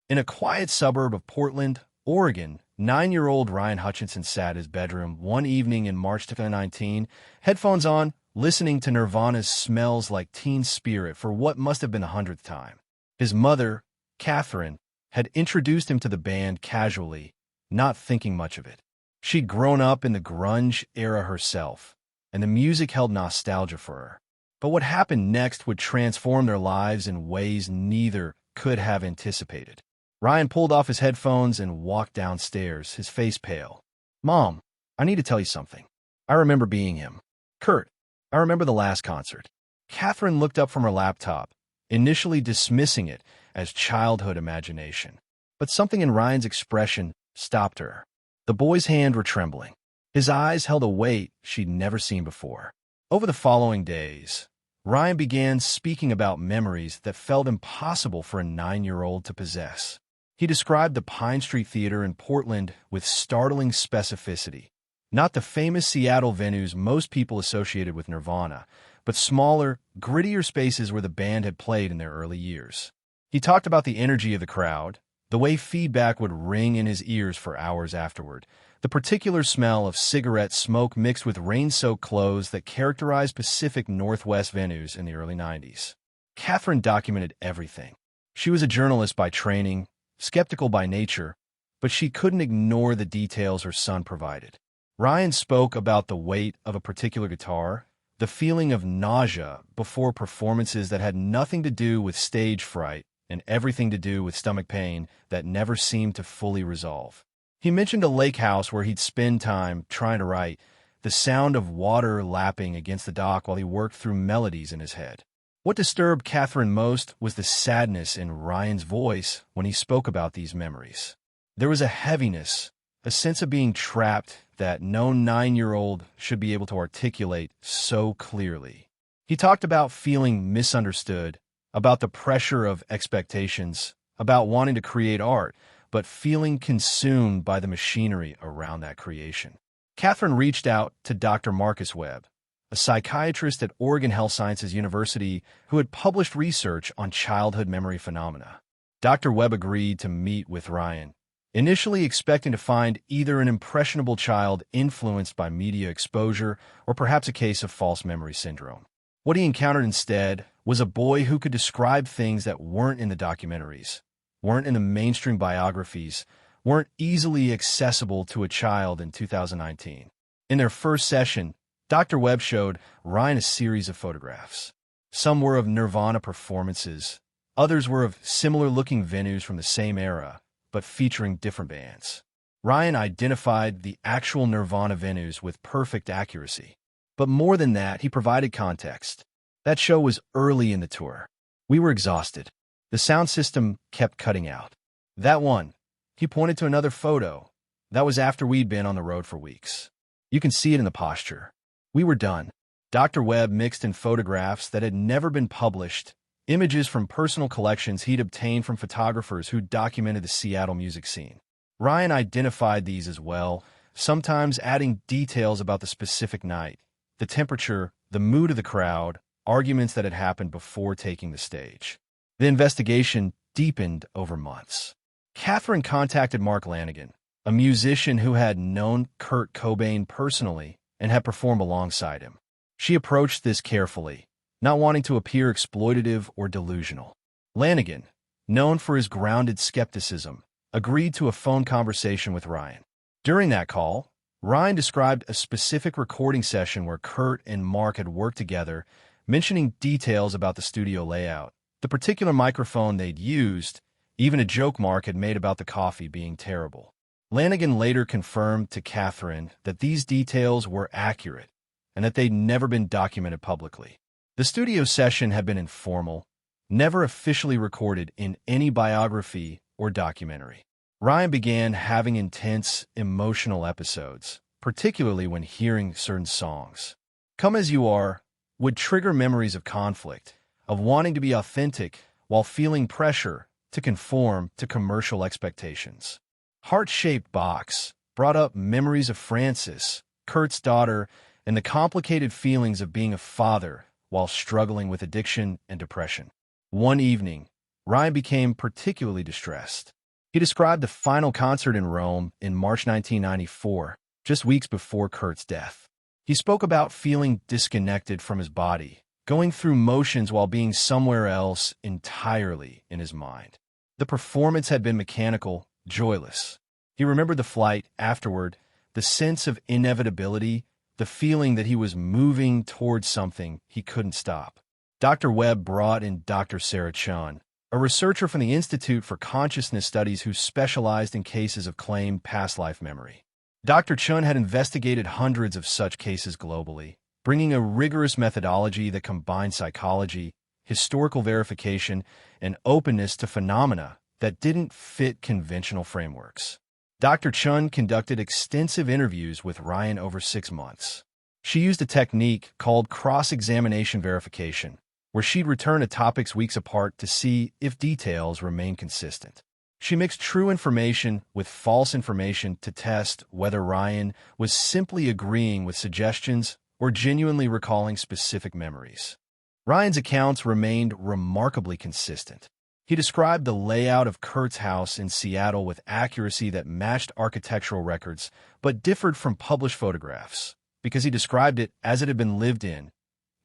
In a quiet suburb of Portland, Oregon, 9-year-old Ryan Hutchinson sat in his bedroom one evening in March 2019, headphones on, listening to Nirvana's Smells Like Teen Spirit for what must have been the 100th time. His mother, Catherine, had introduced him to the band casually, not thinking much of it. She'd grown up in the grunge era herself, and the music held nostalgia for her. But what happened next would transform their lives in ways neither could have anticipated. Ryan pulled off his headphones and walked downstairs, his face pale. "Mom, I need to tell you something. I remember being him. Kurt, I remember the last concert." Catherine looked up from her laptop, initially dismissing it as childhood imagination. But something in Ryan's expression stopped her. The boy's hands were trembling. His eyes held a weight she'd never seen before. Over the following days, Ryan began speaking about memories that felt impossible for a 9-year-old to possess. He described the Pine Street Theater in Portland with startling specificity. Not the famous Seattle venues most people associated with Nirvana, but smaller, grittier spaces where the band had played in their early years. He talked about the energy of the crowd, the way feedback would ring in his ears for hours afterward, the particular smell of cigarette smoke mixed with rain-soaked clothes that characterized Pacific Northwest venues in the early 90s. Catherine documented everything. She was a journalist by training, skeptical by nature, but she couldn't ignore the details her son provided. Ryan spoke about the weight of a particular guitar, the feeling of nausea before performances that had nothing to do with stage fright and everything to do with stomach pain that never seemed to fully resolve. He mentioned a lake house where he'd spend time trying to write, the sound of water lapping against the dock while he worked through melodies in his head. What disturbed Catherine most was the sadness in Ryan's voice when he spoke about these memories. There was a heaviness, a sense of being trapped that no 9-year-old should be able to articulate so clearly. He talked about feeling misunderstood, about the pressure of expectations, about wanting to create art, but feeling consumed by the machinery around that creation. Catherine reached out to Dr. Marcus Webb, a psychiatrist at Oregon Health Sciences University who had published research on childhood memory phenomena. Dr. Webb agreed to meet with Ryan, initially expecting to find either an impressionable child influenced by media exposure or perhaps a case of false memory syndrome. What he encountered instead was a boy who could describe things that weren't in the documentaries, weren't in the mainstream biographies, weren't easily accessible to a child in 2019. In their first session, Dr. Webb showed Ryan a series of photographs. Some were of Nirvana performances, others were of similar-looking venues from the same era, but featuring different bands. Ryan identified the actual Nirvana venues with perfect accuracy. But more than that, he provided context. That show was early in the tour. We were exhausted. The sound system kept cutting out. That one, he pointed to another photo. That was after we'd been on the road for weeks. You can see it in the posture. We were done. Dr. Webb mixed in photographs that had never been published, images from personal collections he'd obtained from photographers who documented the Seattle music scene. Ryan identified these as well, sometimes adding details about the specific night, the temperature, the mood of the crowd, arguments that had happened before taking the stage. The investigation deepened over months. Catherine contacted Mark Lanigan, a musician who had known Kurt Cobain personally and had performed alongside him. She approached this carefully, not wanting to appear exploitative or delusional. Lanigan, known for his grounded skepticism, agreed to a phone conversation with Ryan. During that call, Ryan described a specific recording session where Kurt and Mark had worked together, mentioning details about the studio layout, the particular microphone they'd used, even a joke Mark had made about the coffee being terrible. Lanigan later confirmed to Catherine that these details were accurate and that they'd never been documented publicly. The studio session had been informal, never officially recorded in any biography or documentary. Ryan began having intense, emotional episodes, particularly when hearing certain songs. Come As You Are would trigger memories of conflict, of wanting to be authentic while feeling pressure to conform to commercial expectations. Heart-Shaped Box brought up memories of Frances, Kurt's daughter, and the complicated feelings of being a father while struggling with addiction and depression. One evening, Ryan became particularly distressed. He described the final concert in Rome in March 1994, just weeks before Kurt's death. He spoke about feeling disconnected from his body, going through motions while being somewhere else entirely in his mind. The performance had been mechanical, joyless. He remembered the flight afterward, the sense of inevitability, the feeling that he was moving towards something he couldn't stop. Dr. Webb brought in Dr. Sarah Chun, a researcher from the Institute for Consciousness Studies who specialized in cases of claimed past life memory. Dr. Chun had investigated hundreds of such cases globally, bringing a rigorous methodology that combined psychology, historical verification, and openness to phenomena that didn't fit conventional frameworks. Dr. Chun conducted extensive interviews with Ryan over 6 months. She used a technique called cross-examination verification, where she'd return to topics weeks apart to see if details remained consistent. She mixed true information with false information to test whether Ryan was simply agreeing with suggestions or genuinely recalling specific memories. Ryan's accounts remained remarkably consistent. He described the layout of Kurt's house in Seattle with accuracy that matched architectural records, but differed from published photographs, because he described it as it had been lived in,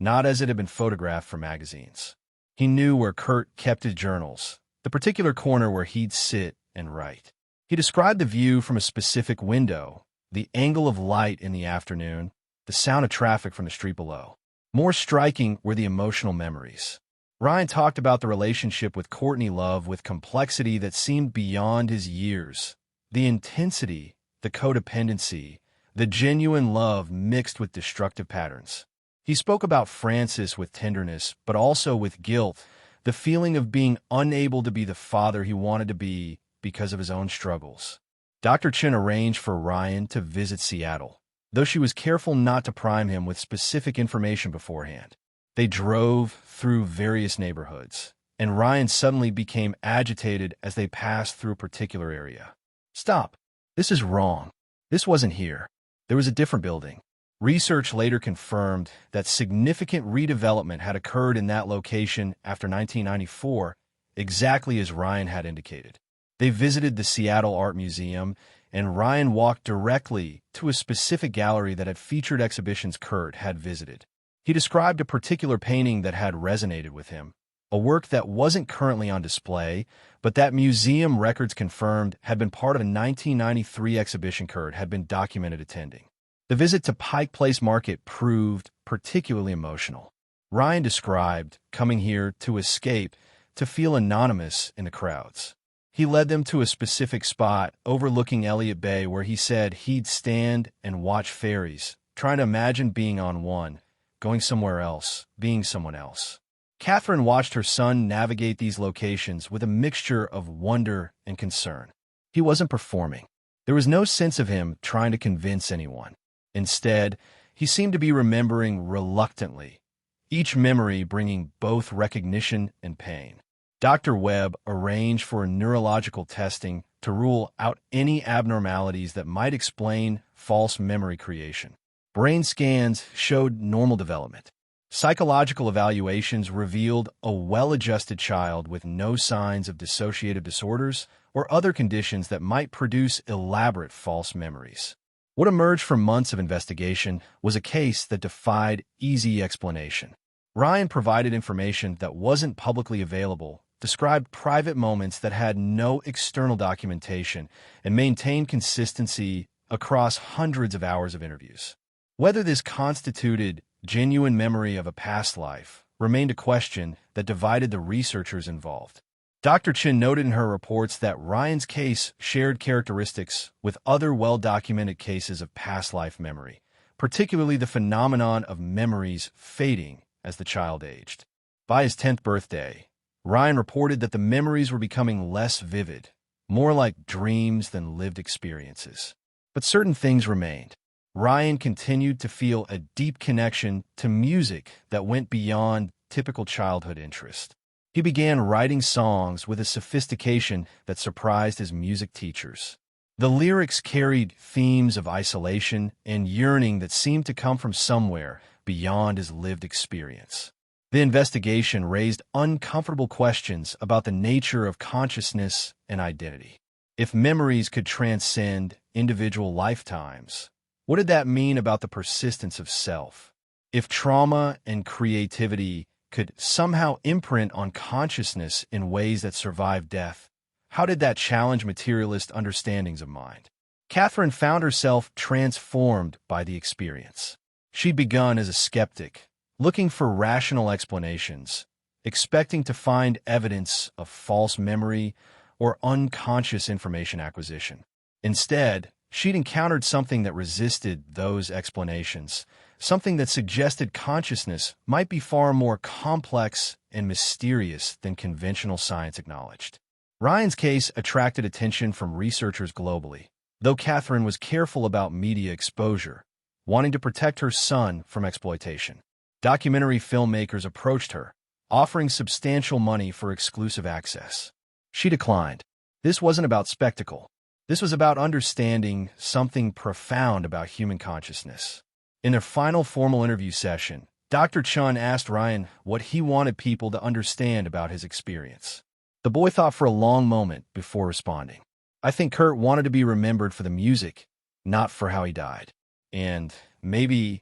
not as it had been photographed for magazines. He knew where Kurt kept his journals, the particular corner where he'd sit and write. He described the view from a specific window, the angle of light in the afternoon, the sound of traffic from the street below. More striking were the emotional memories. Ryan talked about the relationship with Courtney Love with complexity that seemed beyond his years. The intensity, the codependency, the genuine love mixed with destructive patterns. He spoke about Francis with tenderness, but also with guilt, the feeling of being unable to be the father he wanted to be because of his own struggles. Dr. Chin arranged for Ryan to visit Seattle, though she was careful not to prime him with specific information beforehand. They drove through various neighborhoods, and Ryan suddenly became agitated as they passed through a particular area. "Stop. This is wrong. This wasn't here. There was a different building." Research later confirmed that significant redevelopment had occurred in that location after 1994, exactly as Ryan had indicated. They visited the Seattle Art Museum, and Ryan walked directly to a specific gallery that had featured exhibitions Kurt had visited. He described a particular painting that had resonated with him, a work that wasn't currently on display, but that museum records confirmed had been part of a 1993 exhibition Kurt had been documented attending. The visit to Pike Place Market proved particularly emotional. Ryan described coming here to escape, to feel anonymous in the crowds. He led them to a specific spot overlooking Elliott Bay where he said he'd stand and watch ferries, trying to imagine being on one, going somewhere else, being someone else. Catherine watched her son navigate these locations with a mixture of wonder and concern. He wasn't performing. There was no sense of him trying to convince anyone. Instead, he seemed to be remembering reluctantly, each memory bringing both recognition and pain. Dr. Webb arranged for neurological testing to rule out any abnormalities that might explain false memory creation. Brain scans showed normal development. Psychological evaluations revealed a well-adjusted child with no signs of dissociative disorders or other conditions that might produce elaborate false memories. What emerged from months of investigation was a case that defied easy explanation. Ryan provided information that wasn't publicly available, described private moments that had no external documentation, and maintained consistency across hundreds of hours of interviews. Whether this constituted genuine memory of a past life remained a question that divided the researchers involved. Dr. Chin noted in her reports that Ryan's case shared characteristics with other well-documented cases of past life memory, particularly the phenomenon of memories fading as the child aged. By his 10th birthday, Ryan reported that the memories were becoming less vivid, more like dreams than lived experiences. But certain things remained. Ryan continued to feel a deep connection to music that went beyond typical childhood interest. He began writing songs with a sophistication that surprised his music teachers. The lyrics carried themes of isolation and yearning that seemed to come from somewhere beyond his lived experience. The investigation raised uncomfortable questions about the nature of consciousness and identity. If memories could transcend individual lifetimes, what did that mean about the persistence of self? If trauma and creativity could somehow imprint on consciousness in ways that survive death, how did that challenge materialist understandings of mind? Catherine found herself transformed by the experience. She'd begun as a skeptic, looking for rational explanations, expecting to find evidence of false memory or unconscious information acquisition. Instead, she'd encountered something that resisted those explanations, something that suggested consciousness might be far more complex and mysterious than conventional science acknowledged. Ryan's case attracted attention from researchers globally, though Catherine was careful about media exposure, wanting to protect her son from exploitation. Documentary filmmakers approached her, offering substantial money for exclusive access. She declined. This wasn't about spectacle. This was about understanding something profound about human consciousness. In their final formal interview session, Dr. Chun asked Ryan what he wanted people to understand about his experience. The boy thought for a long moment before responding. "I think Kurt wanted to be remembered for the music, not for how he died. And maybe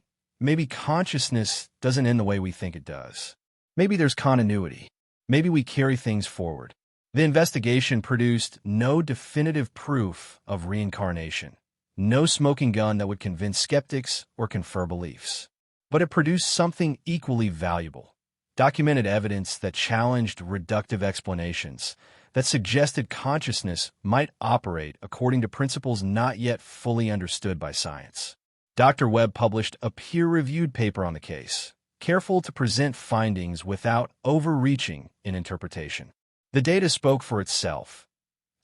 consciousness doesn't end the way we think it does. Maybe there's continuity. Maybe we carry things forward." The investigation produced no definitive proof of reincarnation, no smoking gun that would convince skeptics or confer beliefs. But it produced something equally valuable: documented evidence that challenged reductive explanations, that suggested consciousness might operate according to principles not yet fully understood by science. Dr. Webb published a peer-reviewed paper on the case, careful to present findings without overreaching in interpretation. The data spoke for itself.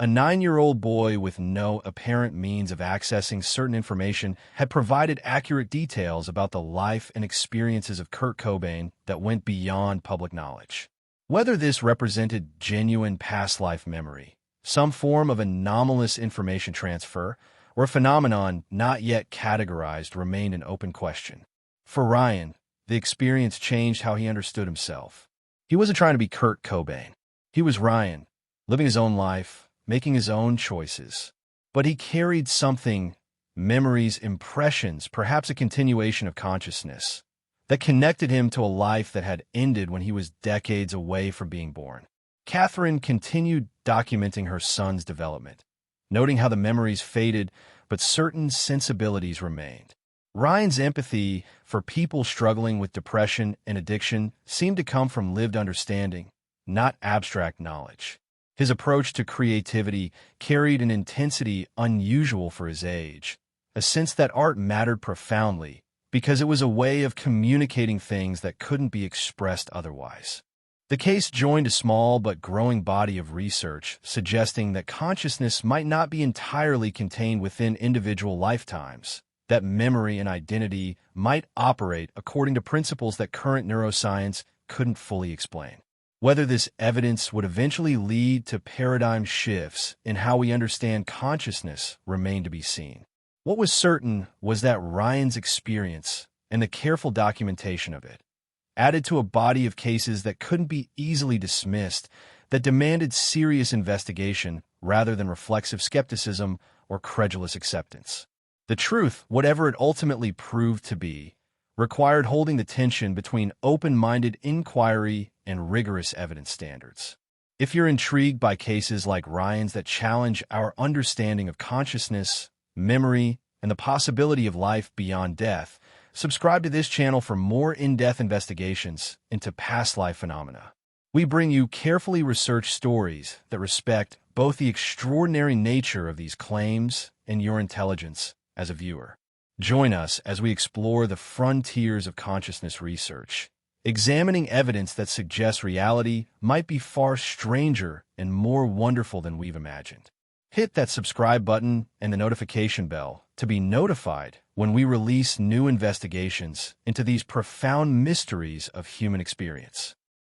A 9-year-old boy with no apparent means of accessing certain information had provided accurate details about the life and experiences of Kurt Cobain that went beyond public knowledge. Whether this represented genuine past life memory, some form of anomalous information transfer, or a phenomenon not yet categorized remained an open question. For Ryan, the experience changed how he understood himself. He wasn't trying to be Kurt Cobain. He was Ryan, living his own life, making his own choices. But he carried something, memories, impressions, perhaps a continuation of consciousness, that connected him to a life that had ended when he was decades away from being born. Catherine continued documenting her son's development, noting how the memories faded, but certain sensibilities remained. Ryan's empathy for people struggling with depression and addiction seemed to come from lived understanding, not abstract knowledge. His approach to creativity carried an intensity unusual for his age, a sense that art mattered profoundly because it was a way of communicating things that couldn't be expressed otherwise. The case joined a small but growing body of research suggesting that consciousness might not be entirely contained within individual lifetimes, that memory and identity might operate according to principles that current neuroscience couldn't fully explain. Whether this evidence would eventually lead to paradigm shifts in how we understand consciousness remained to be seen. What was certain was that Ryan's experience and the careful documentation of it, added to a body of cases that couldn't be easily dismissed, that demanded serious investigation rather than reflexive skepticism or credulous acceptance. The truth, whatever it ultimately proved to be, required holding the tension between open-minded inquiry and rigorous evidence standards. If you're intrigued by cases like Ryan's that challenge our understanding of consciousness, memory, and the possibility of life beyond death, subscribe to this channel for more in-depth investigations into past life phenomena. We bring you carefully researched stories that respect both the extraordinary nature of these claims and your intelligence as a viewer. Join us as we explore the frontiers of consciousness research, examining evidence that suggests reality might be far stranger and more wonderful than we've imagined. Hit that subscribe button and the notification bell to be notified when we release new investigations into these profound mysteries of human experience.